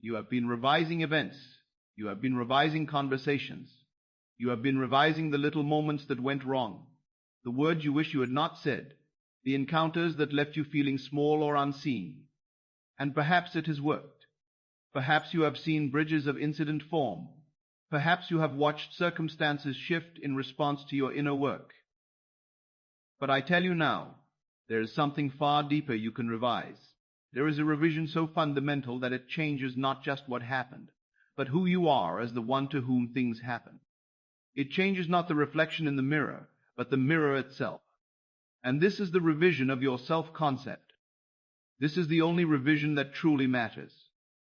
You have been revising events. You have been revising conversations. You have been revising the little moments that went wrong, the words you wish you had not said, the encounters that left you feeling small or unseen. And perhaps it has worked. Perhaps you have seen bridges of incident form. Perhaps you have watched circumstances shift in response to your inner work. But I tell you now, there is something far deeper you can revise. There is a revision so fundamental that it changes not just what happened, but who you are as the one to whom things happen. It changes not the reflection in the mirror, but the mirror itself. And this is the revision of your self-concept. This is the only revision that truly matters,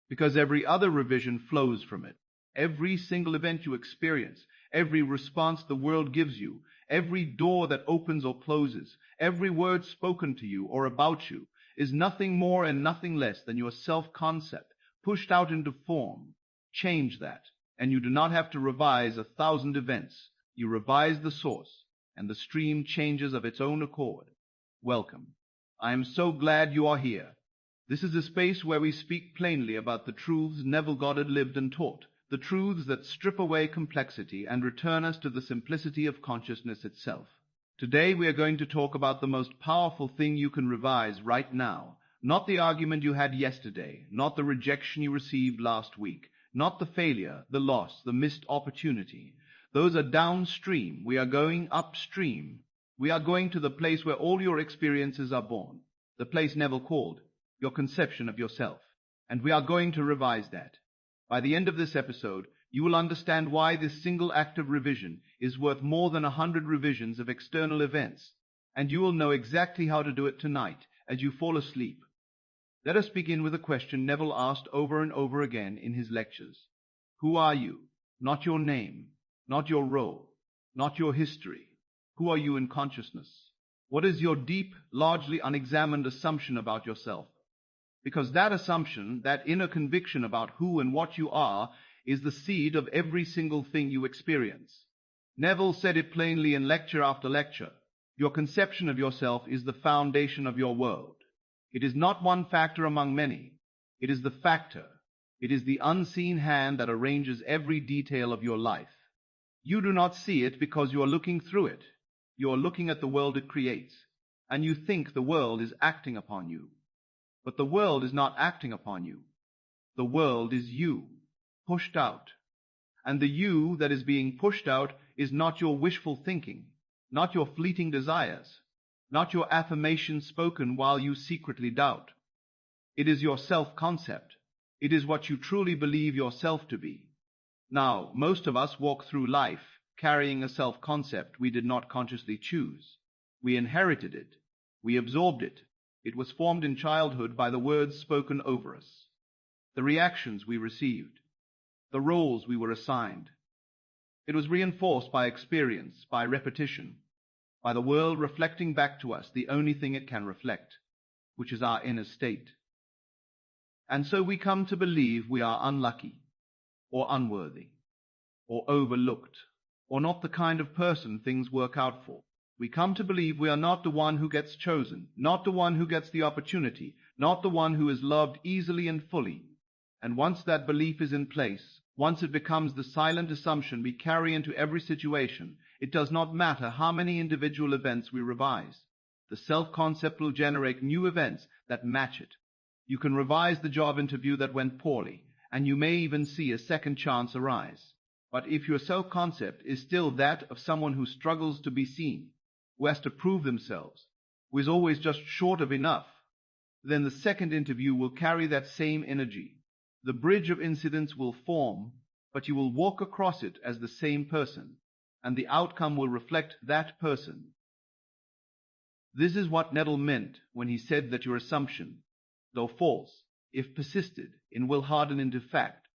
because every other revision flows from it. Every single event you experience, every response the world gives you, every door that opens or closes, every word spoken to you or about you, is nothing more and nothing less than your self-concept pushed out into form. Change that, and you do not have to revise 1,000 events. You revise the source, and the stream changes of its own accord. Welcome. I am so glad you are here. This is a space where we speak plainly about the truths Neville Goddard lived and taught, the truths that strip away complexity and return us to the simplicity of consciousness itself. Today we are going to talk about the most powerful thing you can revise right now, not the argument you had yesterday, not the rejection you received last week, not the failure, the loss, the missed opportunity. Those are downstream. We are going upstream. We are going to the place where all your experiences are born, the place Neville called your conception of yourself. And we are going to revise that. By the end of this episode, you will understand why this single act of revision is worth more than 100 revisions of external events, and you will know exactly how to do it tonight as you fall asleep. Let us begin with a question Neville asked over and over again in his lectures. Who are you? Not your name, not your role, not your history. Who are you in consciousness? What is your deep, largely unexamined assumption about yourself? Because that assumption, that inner conviction about who and what you are, is the seed of every single thing you experience. Neville said it plainly in lecture after lecture. Your conception of yourself is the foundation of your world. It is not one factor among many. It is the factor. It is the unseen hand that arranges every detail of your life. You do not see it because you are looking through it. You are looking at the world it creates, and you think the world is acting upon you. But the world is not acting upon you. The world is you, pushed out. And the you that is being pushed out is not your wishful thinking, not your fleeting desires, not your affirmations spoken while you secretly doubt. It is your self-concept. It is what you truly believe yourself to be. Now, most of us walk through life carrying a self-concept we did not consciously choose. We inherited it. We absorbed it. It was formed in childhood by the words spoken over us, the reactions we received, the roles we were assigned. It was reinforced by experience, by repetition, by the world reflecting back to us the only thing it can reflect, which is our inner state. And so we come to believe we are unlucky, or unworthy, or overlooked, or not the kind of person things work out for. We come to believe we are not the one who gets chosen, not the one who gets the opportunity, not the one who is loved easily and fully. And once that belief is in place, once it becomes the silent assumption we carry into every situation, it does not matter how many individual events we revise. The self-concept will generate new events that match it. You can revise the job interview that went poorly, and you may even see a second chance arise. But if your self-concept is still that of someone who struggles to be seen, who has to prove themselves, who is always just short of enough, then the second interview will carry that same energy. The bridge of incidents will form, but you will walk across it as the same person, and the outcome will reflect that person. This is what Neville meant when he said that your assumption, though false, if persisted in, will harden into fact.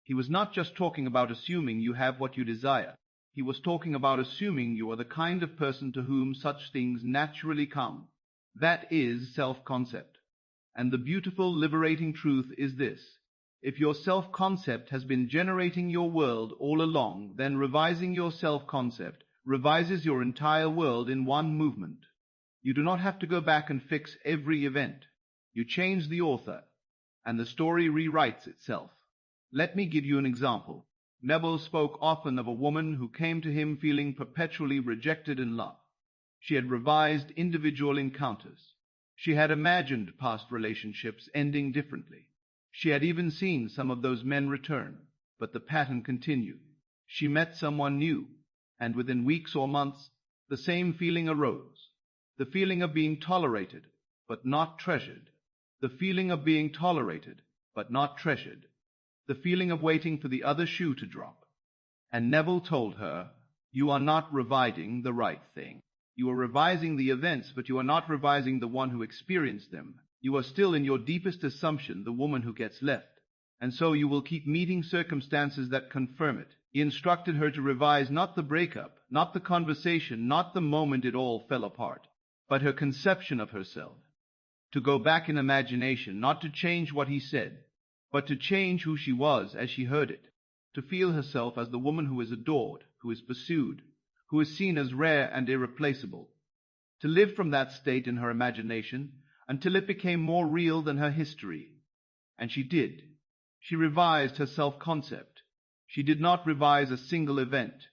He was not just talking about assuming you have what you desire. He was talking about assuming you are the kind of person to whom such things naturally come. That is self-concept. And the beautiful, liberating truth is this. If your self-concept has been generating your world all along, then revising your self-concept revises your entire world in one movement. You do not have to go back and fix every event. You change the author, and the story rewrites itself. Let me give you an example. Neville spoke often of a woman who came to him feeling perpetually rejected in love. She had revised individual encounters. She had imagined past relationships ending differently. She had even seen some of those men return, but the pattern continued. She met someone new, and within weeks or months, the same feeling arose. The feeling of being tolerated, but not treasured. The feeling of being tolerated, but not treasured. The feeling of waiting for the other shoe to drop. And Neville told her, "You are not revising the right thing. You are revising the events, but you are not revising the one who experienced them. You are still in your deepest assumption the woman who gets left. And so you will keep meeting circumstances that confirm it." He instructed her to revise not the breakup, not the conversation, not the moment it all fell apart, but her conception of herself. To go back in imagination, not to change what he said, but to change who she was as she heard it, to feel herself as the woman who is adored, who is pursued, who is seen as rare and irreplaceable, to live from that state in her imagination until it became more real than her history. And she did. She revised her self-concept. She did not revise a single event.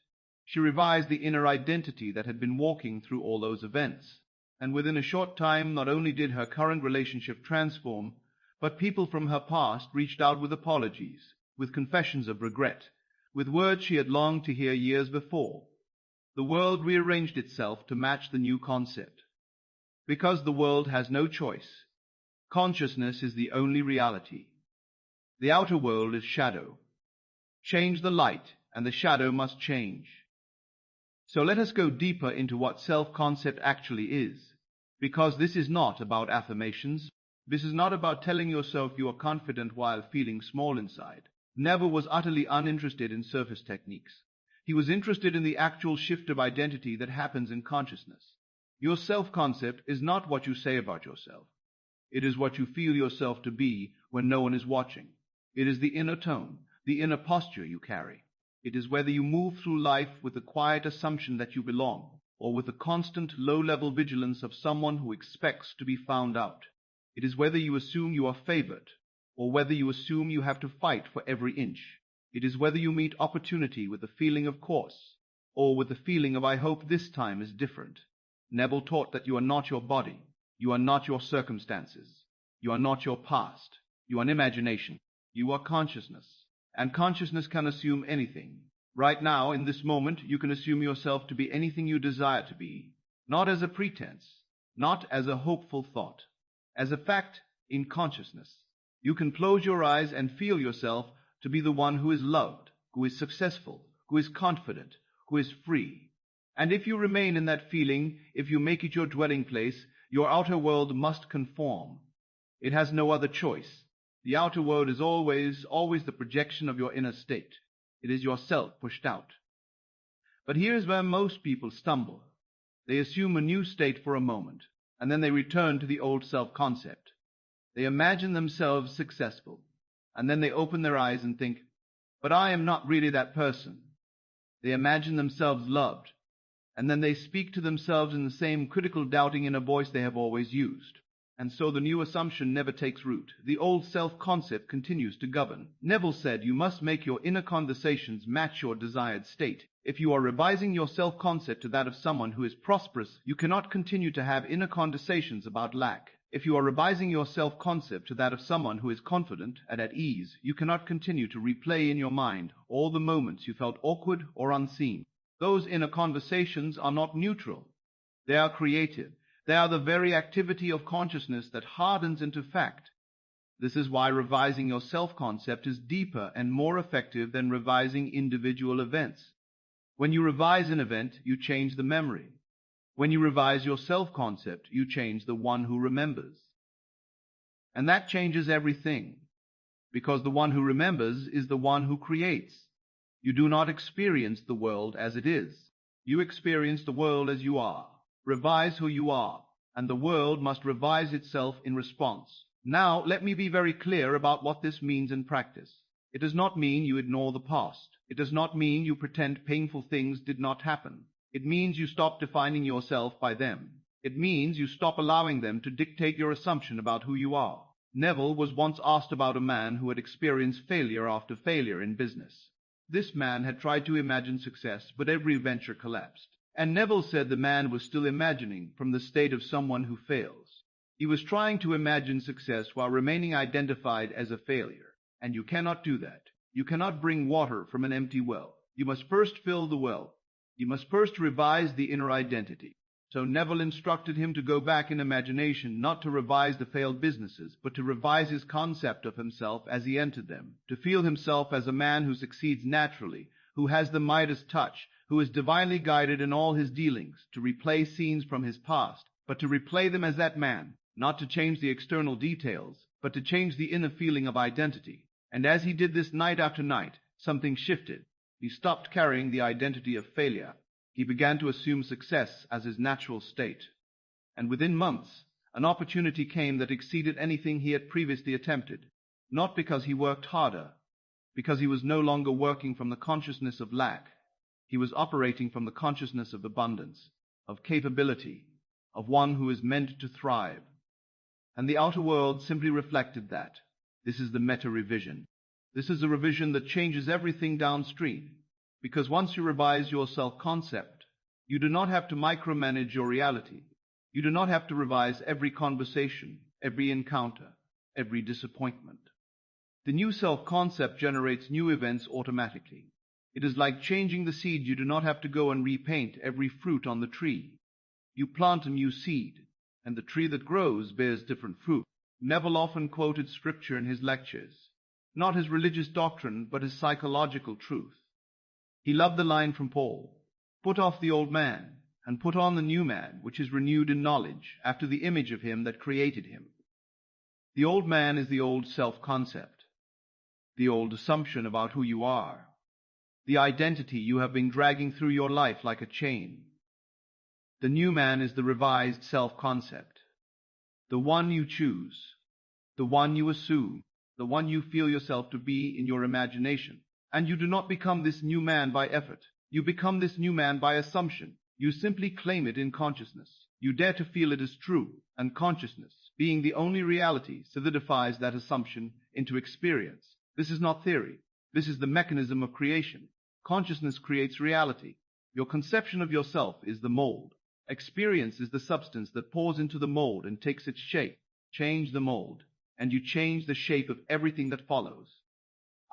She revised the inner identity that had been walking through all those events. And within a short time, not only did her current relationship transform, but people from her past reached out with apologies, with confessions of regret, with words she had longed to hear years before. The world rearranged itself to match the new concept. Because the world has no choice, consciousness is the only reality. The outer world is shadow. Change the light, and the shadow must change. So let us go deeper into what self-concept actually is, because this is not about affirmations. This is not about telling yourself you are confident while feeling small inside. Neville was utterly uninterested in surface techniques. He was interested in the actual shift of identity that happens in consciousness. Your self-concept is not what you say about yourself. It is what you feel yourself to be when no one is watching. It is the inner tone, the inner posture you carry. It is whether you move through life with the quiet assumption that you belong, or with the constant low-level vigilance of someone who expects to be found out. It is whether you assume you are favored, or whether you assume you have to fight for every inch. It is whether you meet opportunity with the feeling of course, or with the feeling of I hope this time is different. Neville taught that you are not your body, you are not your circumstances, you are not your past, you are an imagination, you are consciousness, and consciousness can assume anything. Right now, in this moment, you can assume yourself to be anything you desire to be, not as a pretense, not as a hopeful thought, as a fact in consciousness. You can close your eyes and feel yourself to be the one who is loved, who is successful, who is confident, who is free. And if you remain in that feeling, if you make it your dwelling place, your outer world must conform. It has no other choice. The outer world is always the projection of your inner state. It is yourself pushed out. But here is where most people stumble. They assume a new state for a moment, and then they return to the old self-concept. They imagine themselves successful, and then they open their eyes and think, but I am not really that person. They imagine themselves loved, and then they speak to themselves in the same critical, doubting inner voice they have always used. And so the new assumption never takes root. The old self-concept continues to govern. Neville said you must make your inner conversations match your desired state. If you are revising your self-concept to that of someone who is prosperous, you cannot continue to have inner conversations about lack. If you are revising your self-concept to that of someone who is confident and at ease, you cannot continue to replay in your mind all the moments you felt awkward or unseen. Those inner conversations are not neutral. They are creative. They are the very activity of consciousness that hardens into fact. This is why revising your self-concept is deeper and more effective than revising individual events. When you revise an event, you change the memory. When you revise your self-concept, you change the one who remembers. And that changes everything, because the one who remembers is the one who creates. You do not experience the world as it is. You experience the world as you are. Revise who you are, and the world must revise itself in response. Now, let me be very clear about what this means in practice. It does not mean you ignore the past. It does not mean you pretend painful things did not happen. It means you stop defining yourself by them. It means you stop allowing them to dictate your assumption about who you are. Neville was once asked about a man who had experienced failure after failure in business. This man had tried to imagine success, but every venture collapsed. And Neville said the man was still imagining from the state of someone who fails. He was trying to imagine success while remaining identified as a failure. And you cannot do that. You cannot bring water from an empty well. You must first fill the well. You must first revise the inner identity. So Neville instructed him to go back in imagination, not to revise the failed businesses, but to revise his concept of himself as he entered them, to feel himself as a man who succeeds naturally, who has the Midas touch, who is divinely guided in all his dealings, to replay scenes from his past, but to replay them as that man, not to change the external details, but to change the inner feeling of identity. And as he did this night after night, something shifted. He stopped carrying the identity of failure. He began to assume success as his natural state. And within months, an opportunity came that exceeded anything he had previously attempted, not because he worked harder, because he was no longer working from the consciousness of lack. He was operating from the consciousness of abundance, of capability, of one who is meant to thrive. And the outer world simply reflected that. This is the meta-revision. This is a revision that changes everything downstream. Because once you revise your self-concept, you do not have to micromanage your reality. You do not have to revise every conversation, every encounter, every disappointment. The new self-concept generates new events automatically. It is like changing the seed. You do not have to go and repaint every fruit on the tree. You plant a new seed, and the tree that grows bears different fruit. Neville often quoted scripture in his lectures, not his religious doctrine, but his psychological truth. He loved the line from Paul, "Put off the old man, and put on the new man, which is renewed in knowledge, after the image of him that created him." The old man is the old self-concept, the old assumption about who you are, the identity you have been dragging through your life like a chain. The new man is the revised self-concept, the one you choose, the one you assume, the one you feel yourself to be in your imagination. And you do not become this new man by effort. You become this new man by assumption. You simply claim it in consciousness. You dare to feel it is true, and consciousness, being the only reality, solidifies that assumption into experience. This is not theory. This is the mechanism of creation. Consciousness creates reality. Your conception of yourself is the mold. Experience is the substance that pours into the mold and takes its shape. Change the mold, and you change the shape of everything that follows.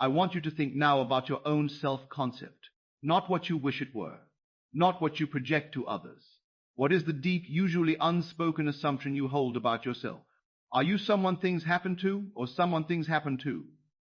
I want you to think now about your own self-concept, not what you wish it were, not what you project to others. What is the deep, usually unspoken assumption you hold about yourself? Are you someone things happen to, or someone things happen to?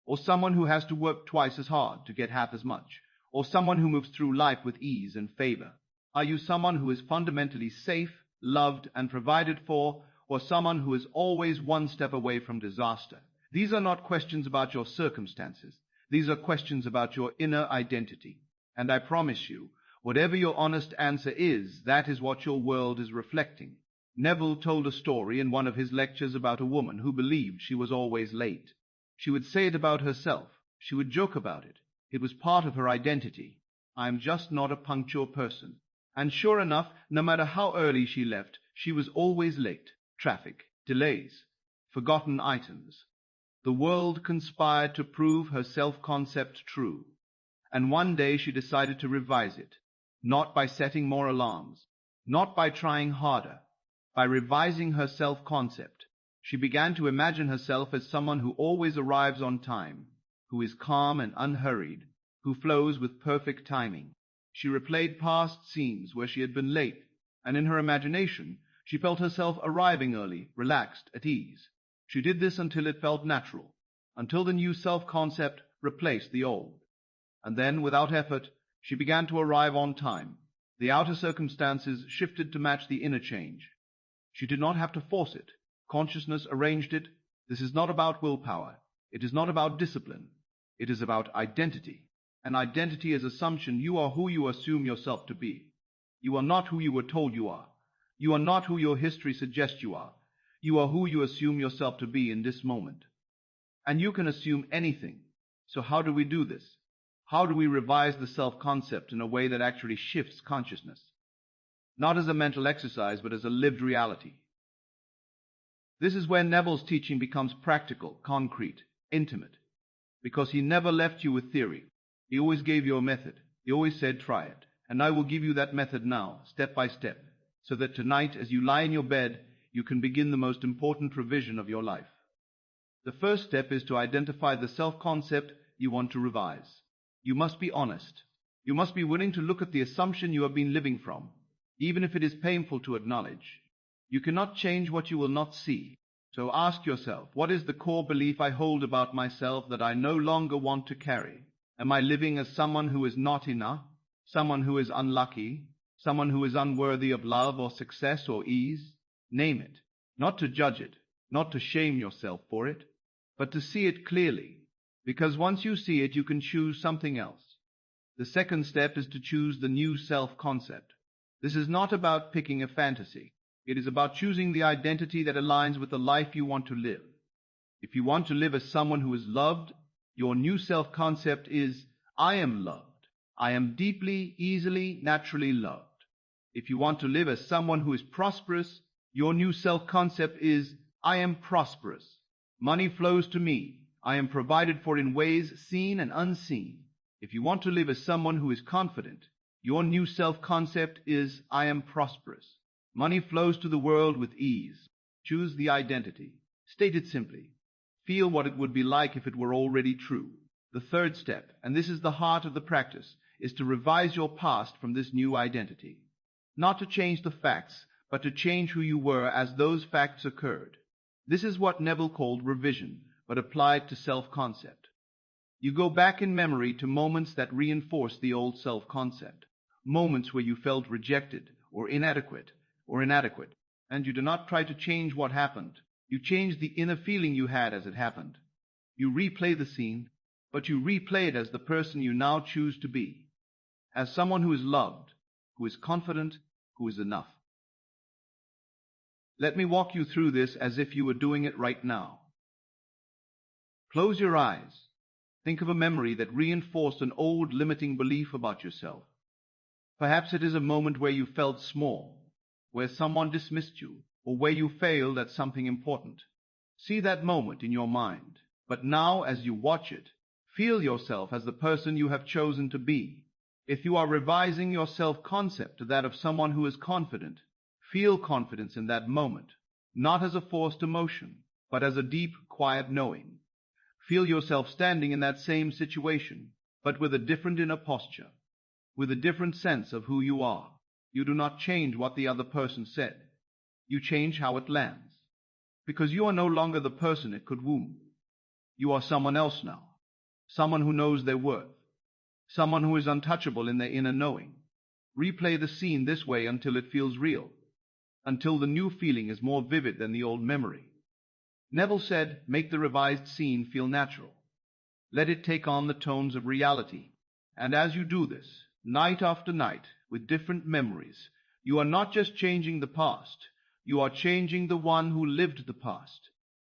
Or someone who has to work twice as hard to get half as much? Or someone who moves through life with ease and favor? Are you someone who is fundamentally safe, loved, and provided for, or someone who is always one step away from disaster? These are not questions about your circumstances. These are questions about your inner identity. And I promise you, whatever your honest answer is, that is what your world is reflecting. Neville told a story in one of his lectures about a woman who believed she was always late. She would say it about herself. She would joke about it. It was part of her identity. I am just not a punctual person. And sure enough, no matter how early she left, she was always late. Traffic, delays, forgotten items. The world conspired to prove her self-concept true, and one day she decided to revise it, not by setting more alarms, not by trying harder, by revising her self-concept. She began to imagine herself as someone who always arrives on time, who is calm and unhurried, who flows with perfect timing. She replayed past scenes where she had been late, and in her imagination she felt herself arriving early, relaxed, at ease. She did this until it felt natural, until the new self-concept replaced the old. And then, without effort, she began to arrive on time. The outer circumstances shifted to match the inner change. She did not have to force it. Consciousness arranged it. This is not about willpower. It is not about discipline. It is about identity. And identity is assumption. You are who you assume yourself to be. You are not who you were told you are. You are not who your history suggests you are. You are who you assume yourself to be in this moment. And you can assume anything. So how do we do this? How do we revise the self-concept in a way that actually shifts consciousness? Not as a mental exercise, but as a lived reality. This is where Neville's teaching becomes practical, concrete, intimate, because he never left you with theory. He always gave you a method. He always said, try it. And I will give you that method now, step by step, so that tonight, as you lie in your bed, you can begin the most important revision of your life. The first step is to identify the self-concept you want to revise. You must be honest. You must be willing to look at the assumption you have been living from, even if it is painful to acknowledge. You cannot change what you will not see. So ask yourself, what is the core belief I hold about myself that I no longer want to carry? Am I living as someone who is not enough, someone who is unlucky, someone who is unworthy of love or success or ease? Name it, not to judge it, not to shame yourself for it, but to see it clearly, because once you see it, you can choose something else. The second step is to choose the new self-concept. This is not about picking a fantasy. It is about choosing the identity that aligns with the life you want to live. If you want to live as someone who is loved, your new self-concept is, I am loved. I am deeply, easily, naturally loved. If you want to live as someone who is prosperous, your new self-concept is, I am prosperous. Money flows to me. I am provided for in ways seen and unseen. If you want to live as someone who is confident, your new self-concept is, I am prosperous. Money flows to the world with ease. Choose the identity. State it simply. Feel what it would be like if it were already true. The third step, and this is the heart of the practice, is to revise your past from this new identity. Not to change the facts, but to change who you were as those facts occurred. This is what Neville called revision, but applied to self-concept. You go back in memory to moments that reinforce the old self-concept, moments where you felt rejected or inadequate, and you do not try to change what happened. You change the inner feeling you had as it happened. You replay the scene, but you replay it as the person you now choose to be, as someone who is loved, who is confident, who is enough. Let me walk you through this as if you were doing it right now. Close your eyes. Think of a memory that reinforced an old limiting belief about yourself. Perhaps it is a moment where you felt small, where someone dismissed you, or where you failed at something important. See that moment in your mind, but now as you watch it, feel yourself as the person you have chosen to be. If you are revising your self-concept to that of someone who is confident, feel confidence in that moment, not as a forced emotion, but as a deep, quiet knowing. Feel yourself standing in that same situation, but with a different inner posture, with a different sense of who you are. You do not change what the other person said. You change how it lands, because you are no longer the person it could wound. You are someone else now, someone who knows their worth, someone who is untouchable in their inner knowing. Replay the scene this way until it feels real, until the new feeling is more vivid than the old memory. Neville said, make the revised scene feel natural. Let it take on the tones of reality. And as you do this, night after night, with different memories, you are not just changing the past, you are changing the one who lived the past.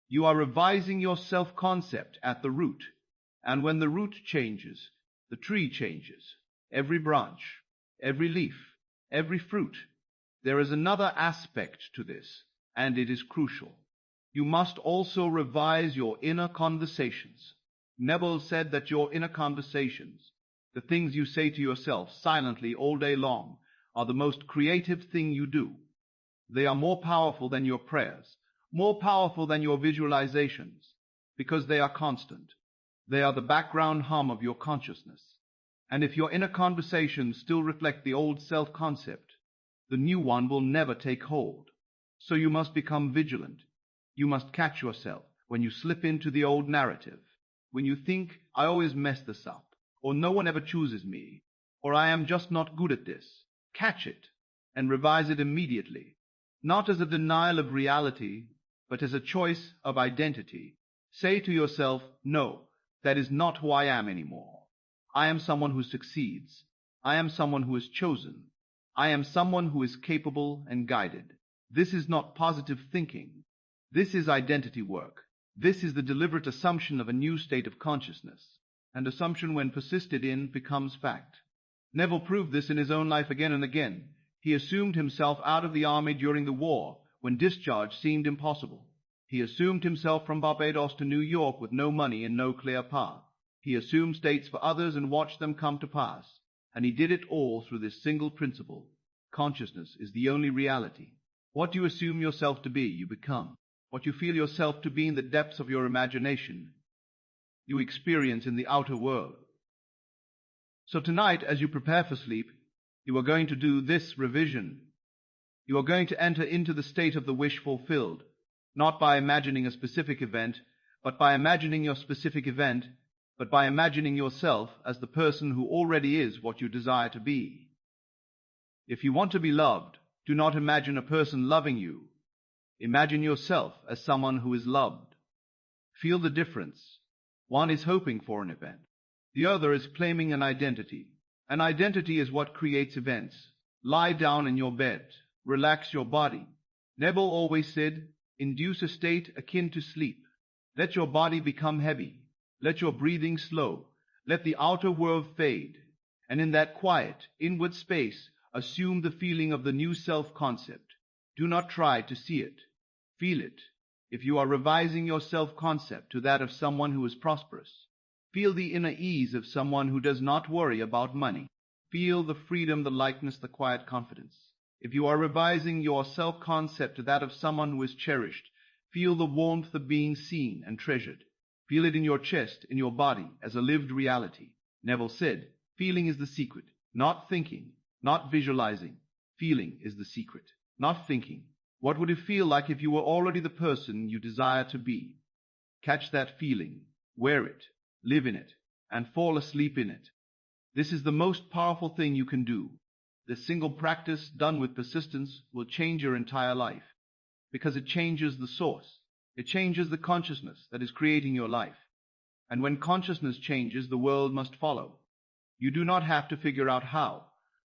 You are revising your self-concept at the root. And when the root changes, the tree changes. Every branch, every leaf, every fruit. There is another aspect to this, and it is crucial. You must also revise your inner conversations. Neville said that your inner conversations, the things you say to yourself silently all day long, are the most creative thing you do. They are more powerful than your prayers, more powerful than your visualizations, because they are constant. They are the background hum of your consciousness. And if your inner conversations still reflect the old self-concept, the new one will never take hold. So you must become vigilant. You must catch yourself when you slip into the old narrative, when you think, I always mess this up, or no one ever chooses me, or I am just not good at this. Catch it and revise it immediately, not as a denial of reality, but as a choice of identity. Say to yourself, no, that is not who I am anymore. I am someone who succeeds. I am someone who is chosen. I am someone who is capable and guided. This is not positive thinking. This is identity work. This is the deliberate assumption of a new state of consciousness. And assumption, when persisted in, becomes fact. Neville proved this in his own life again and again. He assumed himself out of the army during the war, when discharge seemed impossible. He assumed himself from Barbados to New York with no money and no clear path. He assumed states for others and watched them come to pass. And he did it all through this single principle. Consciousness is the only reality. What you assume yourself to be, you become. What you feel yourself to be in the depths of your imagination, you experience in the outer world. So tonight, as you prepare for sleep, you are going to do this revision. You are going to enter into the state of the wish fulfilled, not by imagining a specific event, but by imagining your specific event, but by imagining yourself as the person who already is what you desire to be. If you want to be loved, do not imagine a person loving you. Imagine yourself as someone who is loved. Feel the difference. One is hoping for an event. The other is claiming an identity. An identity is what creates events. Lie down in your bed. Relax your body. Neville always said, induce a state akin to sleep. Let your body become heavy. Let your breathing slow. Let the outer world fade. And in that quiet, inward space, assume the feeling of the new self-concept. Do not try to see it. Feel it. If you are revising your self-concept to that of someone who is prosperous, feel the inner ease of someone who does not worry about money. Feel the freedom, the lightness, the quiet confidence. If you are revising your self-concept to that of someone who is cherished, feel the warmth of being seen and treasured. Feel it in your chest, in your body, as a lived reality. Neville said, feeling is the secret, not thinking, not visualizing. Feeling is the secret, not thinking. What would it feel like if you were already the person you desire to be? Catch that feeling, wear it, live in it, and fall asleep in it. This is the most powerful thing you can do. This single practice done with persistence will change your entire life, because it changes the source. It changes the consciousness that is creating your life. And when consciousness changes, the world must follow. You do not have to figure out how.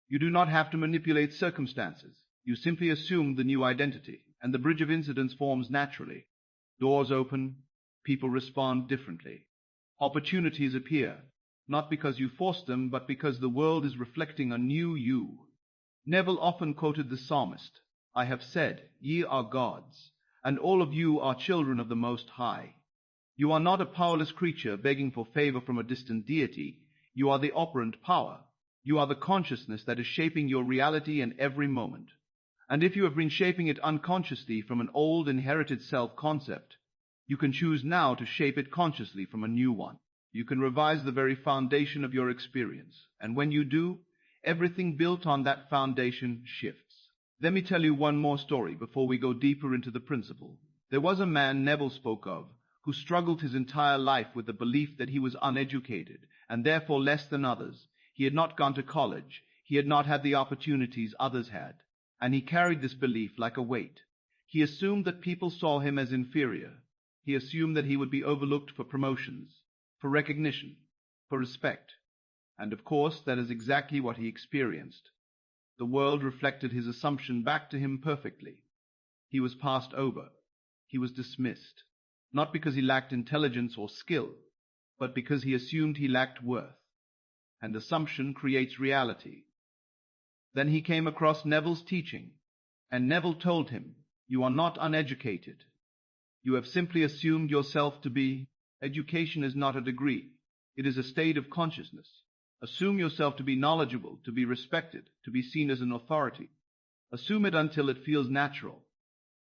You do not have to manipulate circumstances. You simply assume the new identity, and the bridge of incidents forms naturally. Doors open, people respond differently. Opportunities appear, not because you force them, but because the world is reflecting a new you. Neville often quoted the psalmist, I have said, ye are gods, and all of you are children of the Most High. You are not a powerless creature begging for favor from a distant deity. You are the operant power. You are the consciousness that is shaping your reality in every moment. And if you have been shaping it unconsciously from an old inherited self-concept, you can choose now to shape it consciously from a new one. You can revise the very foundation of your experience. And when you do, everything built on that foundation shifts. Let me tell you one more story before we go deeper into the principle. There was a man Neville spoke of who struggled his entire life with the belief that he was uneducated and therefore less than others. He had not gone to college. He had not had the opportunities others had. And he carried this belief like a weight. He assumed that people saw him as inferior. He assumed that he would be overlooked for promotions, for recognition, for respect. And of course, that is exactly what he experienced. The world reflected his assumption back to him perfectly. He was passed over. He was dismissed, not because he lacked intelligence or skill, but because he assumed he lacked worth. And assumption creates reality. Then he came across Neville's teaching, and Neville told him, you are not uneducated. You have simply assumed yourself to be. Education is not a degree. It is a state of consciousness. Assume yourself to be knowledgeable, to be respected, to be seen as an authority. Assume it until it feels natural.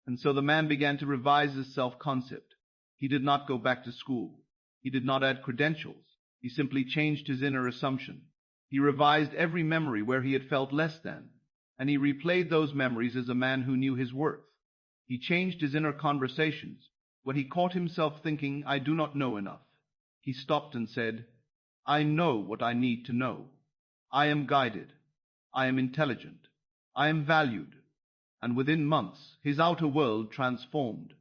And so the man began to revise his self-concept. He did not go back to school. He did not add credentials. He simply changed his inner assumption. He revised every memory where he had felt less than, and he replayed those memories as a man who knew his worth. He changed his inner conversations. When he caught himself thinking, I do not know enough, he stopped and said, I know what I need to know. I am guided. I am intelligent. I am valued. And within months, his outer world transformed.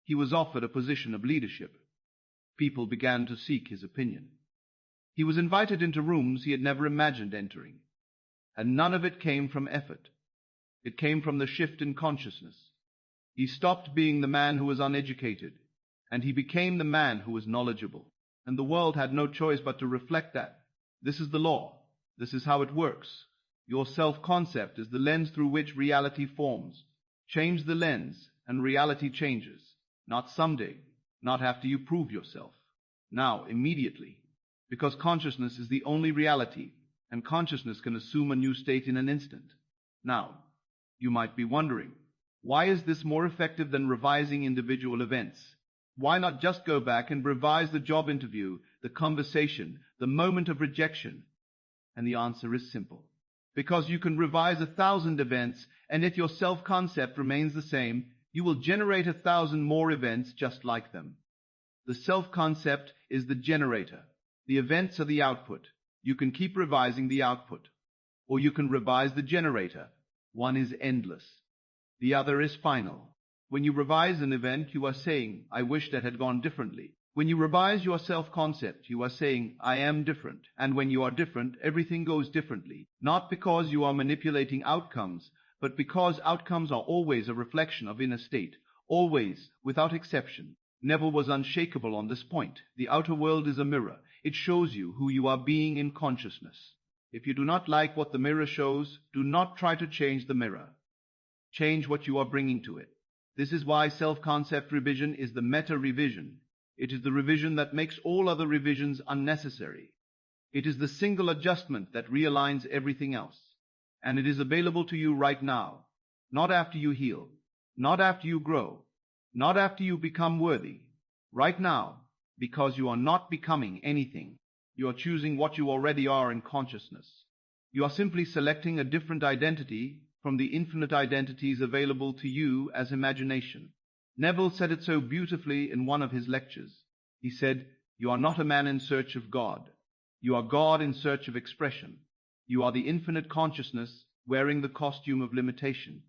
He was offered a position of leadership. People began to seek his opinion. He was invited into rooms he had never imagined entering, and none of it came from effort. It came from the shift in consciousness. He stopped being the man who was uneducated, and he became the man who was knowledgeable. And the world had no choice but to reflect that. This is the law. This is how it works. Your self-concept is the lens through which reality forms. Change the lens, and reality changes. Not someday, not after you prove yourself. Now, immediately. Because consciousness is the only reality, and consciousness can assume a new state in an instant. Now, you might be wondering, why is this more effective than revising individual events? Why not just go back and revise the job interview, the conversation, the moment of rejection? And the answer is simple. Because you can revise 1,000 events, and if your self-concept remains the same, you will generate 1,000 more events just like them. The self-concept is the generator. The events are the output. You can keep revising the output. Or you can revise the generator. One is endless. The other is final. When you revise an event, you are saying, I wish that had gone differently. When you revise your self-concept, you are saying, I am different. And when you are different, everything goes differently. Not because you are manipulating outcomes, but because outcomes are always a reflection of inner state. Always, without exception. Neville was unshakable on this point. The outer world is a mirror. It shows you who you are being in consciousness. If you do not like what the mirror shows, do not try to change the mirror. Change what you are bringing to it. This is why self-concept revision is the meta-revision. It is the revision that makes all other revisions unnecessary. It is the single adjustment that realigns everything else. And it is available to you right now. Not after you heal. Not after you grow. Not after you become worthy. Right now, because you are not becoming anything. You are choosing what you already are in consciousness. You are simply selecting a different identity from the infinite identities available to you as imagination. Neville said it so beautifully in one of his lectures. He said, you are not a man in search of God. You are God in search of expression. You are the infinite consciousness wearing the costume of limitation.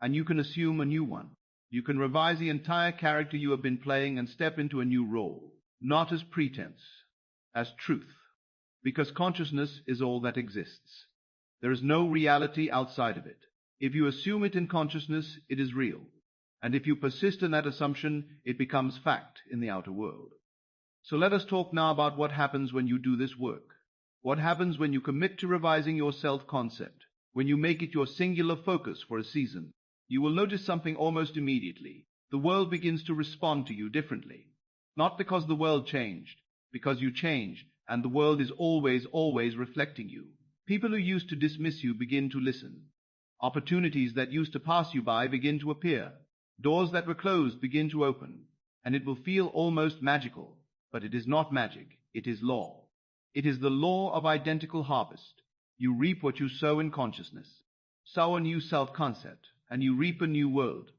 And you can assume a new one. You can revise the entire character you have been playing and step into a new role, not as pretense, as truth, because consciousness is all that exists. There is no reality outside of it. If you assume it in consciousness, it is real. And if you persist in that assumption, it becomes fact in the outer world. So let us talk now about what happens when you do this work. What happens when you commit to revising your self-concept, when you make it your singular focus for a season. You will notice something almost immediately. The world begins to respond to you differently. Not because the world changed, because you changed, and the world is always reflecting you. People who used to dismiss you begin to listen. Opportunities that used to pass you by begin to appear. Doors that were closed begin to open, and it will feel almost magical. But it is not magic, it is law. It is the law of identical harvest. You reap what you sow in consciousness. Sow a new self-concept, and you reap a new world.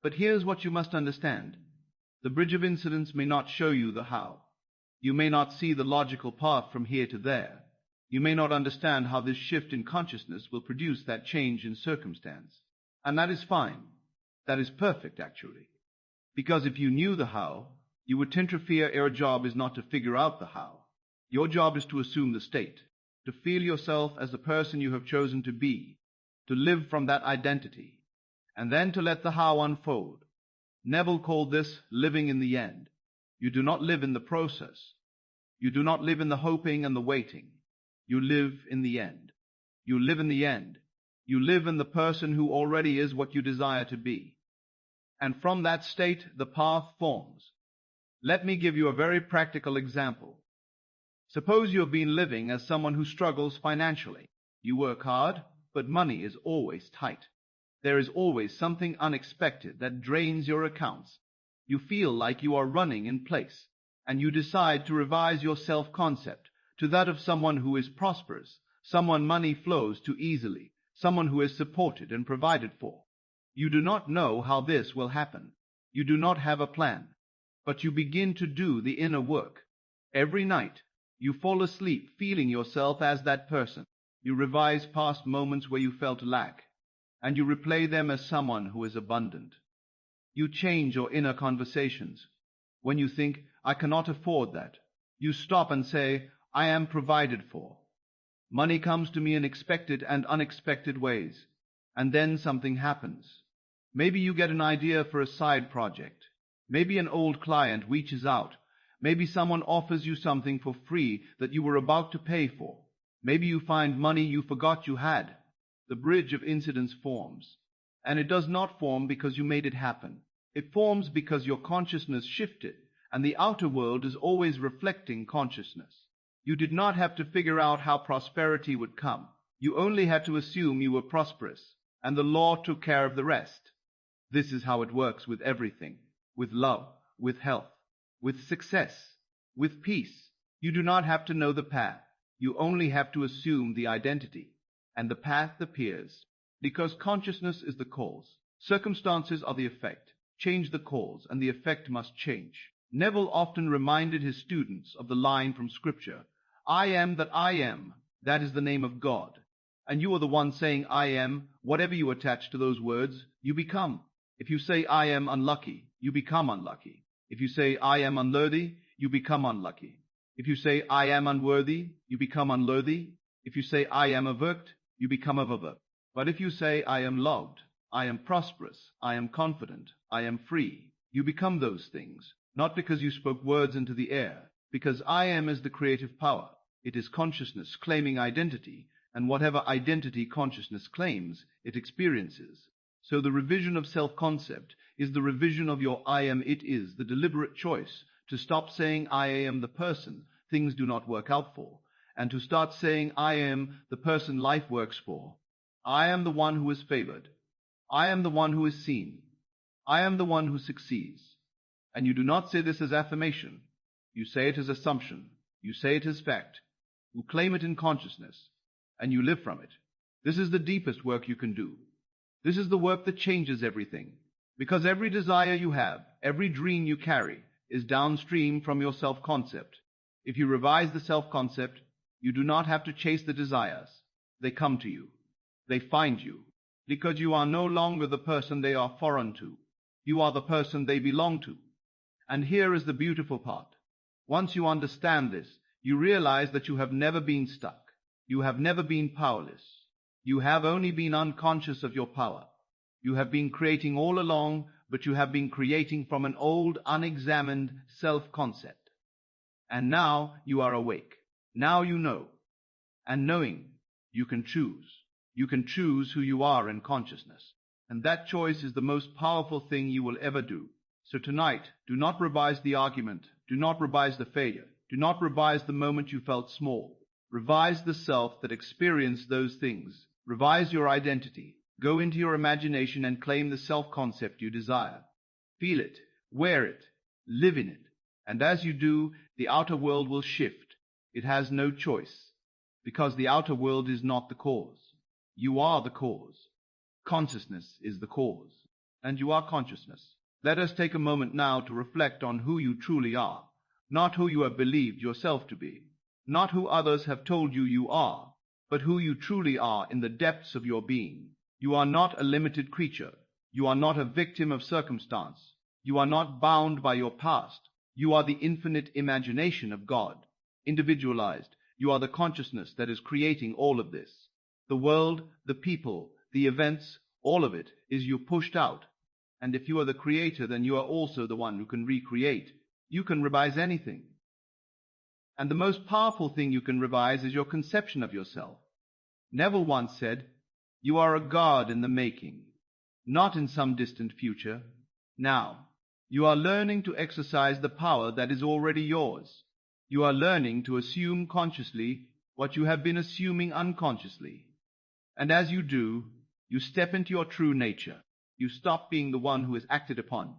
But here's what you must understand. The bridge of incidents may not show you the how. You may not see the logical path from here to there. You may not understand how this shift in consciousness will produce that change in circumstance. And that is fine. That is perfect, actually. Because if you knew the how, you would tend to fear your job is not to figure out the how. Your job is to assume the state, to feel yourself as the person you have chosen to be, to live from that identity, and then to let the how unfold. Neville called this living in the end. You do not live in the process. You do not live in the hoping and the waiting. You live in the end. You live in the end. You live in the person who already is what you desire to be. And from that state, the path forms. Let me give you a very practical example. Suppose you have been living as someone who struggles financially. You work hard, but money is always tight. There is always something unexpected that drains your accounts. You feel like you are running in place, and you decide to revise your self-concept to that of someone who is prosperous, someone money flows to easily, someone who is supported and provided for. You do not know how this will happen. You do not have a plan, but you begin to do the inner work. Every night, you fall asleep feeling yourself as that person. You revise past moments where you felt lack, and you replay them as someone who is abundant. You change your inner conversations. When you think, I cannot afford that, you stop and say, I am provided for. Money comes to me in expected and unexpected ways, and then something happens. Maybe you get an idea for a side project. Maybe an old client reaches out. Maybe someone offers you something for free that you were about to pay for. Maybe you find money you forgot you had. The bridge of incidents forms, and it does not form because you made it happen. It forms because your consciousness shifted, and the outer world is always reflecting consciousness. You did not have to figure out how prosperity would come. You only had to assume you were prosperous, and the law took care of the rest. This is how it works with everything, with love, with health, with success, with peace. You do not have to know the path. You only have to assume the identity, and the path appears. Because consciousness is the cause. Circumstances are the effect. Change the cause, and the effect must change. Neville often reminded his students of the line from Scripture, "I am that I am." That is the name of God. And you are the one saying, "I am." Whatever you attach to those words, you become. If you say, "I am unlucky," you become unlucky. If you say, "I am unworthy," you become unlucky. If you say, "I am unworthy," you become unworthy. If you say, "I am avert," you become avert. But if you say, "I am loved," "I am prosperous," "I am confident," "I am free," you become those things, not because you spoke words into the air, because I am is the creative power. It is consciousness claiming identity, and whatever identity consciousness claims, it experiences. So the revision of self-concept is the revision of your I am. It is the deliberate choice to stop saying I am the person things do not work out for, and to start saying I am the person life works for. I am the one who is favored. I am the one who is seen. I am the one who succeeds. And you do not say this as affirmation. You say it as assumption. You say it as fact. You claim it in consciousness, and you live from it. This is the deepest work you can do. This is the work that changes everything, because every desire you have, every dream you carry, is downstream from your self-concept. If you revise the self-concept, you do not have to chase the desires. They come to you. They find you, because you are no longer the person they are foreign to. You are the person they belong to. And here is the beautiful part. Once you understand this, you realize that you have never been stuck. You have never been powerless. You have only been unconscious of your power. You have been creating all along, but you have been creating from an old, unexamined self-concept. And now you are awake. Now you know. And knowing, you can choose. You can choose who you are in consciousness. And that choice is the most powerful thing you will ever do. So tonight, do not revise the argument. Do not revise the failure. Do not revise the moment you felt small. Revise the self that experienced those things. Revise your identity. Go into your imagination and claim the self-concept you desire. Feel it, wear it, live in it. And as you do, the outer world will shift. It has no choice, because the outer world is not the cause. You are the cause. Consciousness is the cause, and you are consciousness. Let us take a moment now to reflect on who you truly are, not who you have believed yourself to be, not who others have told you you are, but who you truly are in the depths of your being. You are not a limited creature. You are not a victim of circumstance. You are not bound by your past. You are the infinite imagination of God. Individualized, you are the consciousness that is creating all of this. The world, the people, the events, all of it is you pushed out. And if you are the creator, then you are also the one who can recreate. You can revise anything. And the most powerful thing you can revise is your conception of yourself. Neville once said, "You are a god in the making, not in some distant future. Now, you are learning to exercise the power that is already yours. You are learning to assume consciously what you have been assuming unconsciously. And as you do, you step into your true nature. You stop being the one who is acted upon,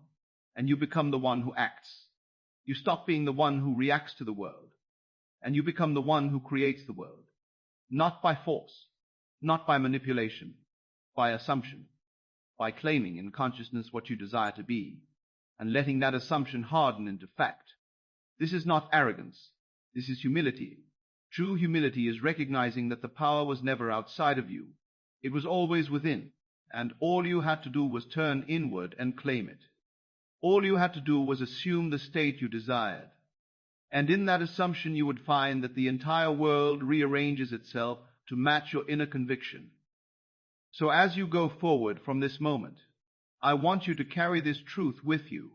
and you become the one who acts. You stop being the one who reacts to the world, and you become the one who creates the world. Not by force, not by manipulation, by assumption, by claiming in consciousness what you desire to be, and letting that assumption harden into fact. This is not arrogance. This is humility. True humility is recognizing that the power was never outside of you. It was always within, and all you had to do was turn inward and claim it. All you had to do was assume the state you desired. And in that assumption you would find that the entire world rearranges itself to match your inner conviction. So as you go forward from this moment, I want you to carry this truth with you.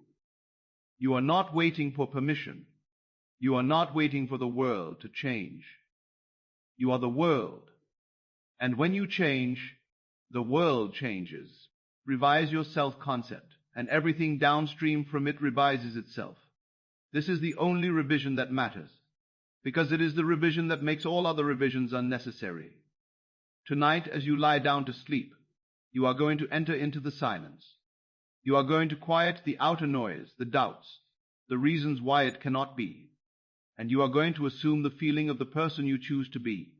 You are not waiting for permission. You are not waiting for the world to change. You are the world. And when you change, the world changes. Revise your self-concept and everything downstream from it revises itself. This is the only revision that matters, because it is the revision that makes all other revisions unnecessary. Tonight, as you lie down to sleep, you are going to enter into the silence. You are going to quiet the outer noise, the doubts, the reasons why it cannot be, and you are going to assume the feeling of the person you choose to be,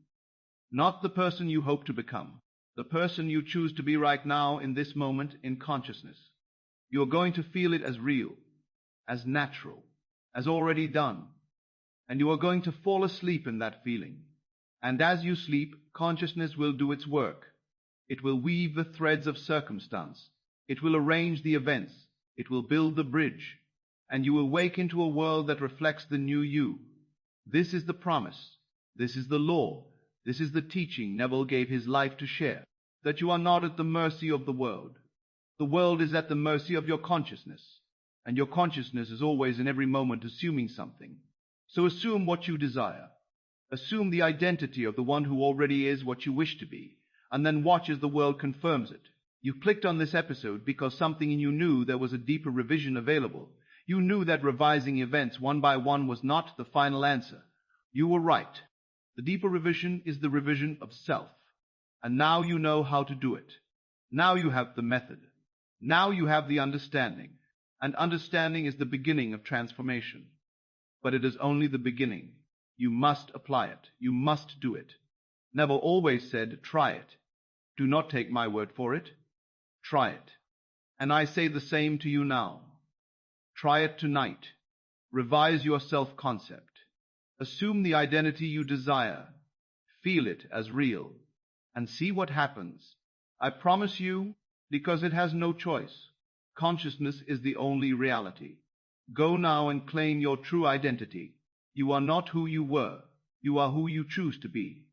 not the person you hope to become, the person you choose to be right now in this moment in consciousness. You are going to feel it as real, as natural, as already done, and you are going to fall asleep in that feeling. And as you sleep, consciousness will do its work. It will weave the threads of circumstance. It will arrange the events. It will build the bridge. And you will wake into a world that reflects the new you. This is the promise. This is the law. This is the teaching Neville gave his life to share, that you are not at the mercy of the world. The world is at the mercy of your consciousness, and your consciousness is always in every moment assuming something. So assume what you desire. Assume the identity of the one who already is what you wish to be, and then watch as the world confirms it. You clicked on this episode because something in you knew there was a deeper revision available. You knew that revising events one by one was not the final answer. You were right. The deeper revision is the revision of self. And now you know how to do it. Now you have the method. Now you have the understanding. And understanding is the beginning of transformation. But it is only the beginning. You must apply it. You must do it. Neville always said, try it. Do not take my word for it. Try it. And I say the same to you now. Try it tonight. Revise your self-concept. Assume the identity you desire. Feel it as real. And see what happens. I promise you, because it has no choice. Consciousness is the only reality. Go now and claim your true identity. You are not who you were. You are who you choose to be.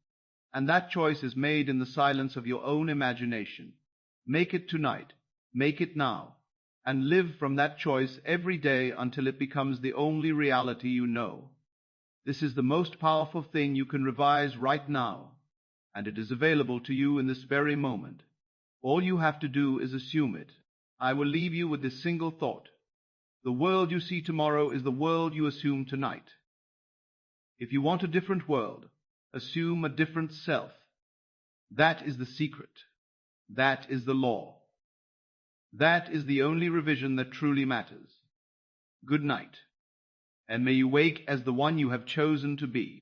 And that choice is made in the silence of your own imagination. Make it tonight. Make it now. And live from that choice every day until it becomes the only reality you know. This is the most powerful thing you can revise right now, and it is available to you in this very moment. All you have to do is assume it. I will leave you with this single thought. The world you see tomorrow is the world you assume tonight. If you want a different world, assume a different self. That is the secret. That is the law. That is the only revision that truly matters. Good night, and may you wake as the one you have chosen to be.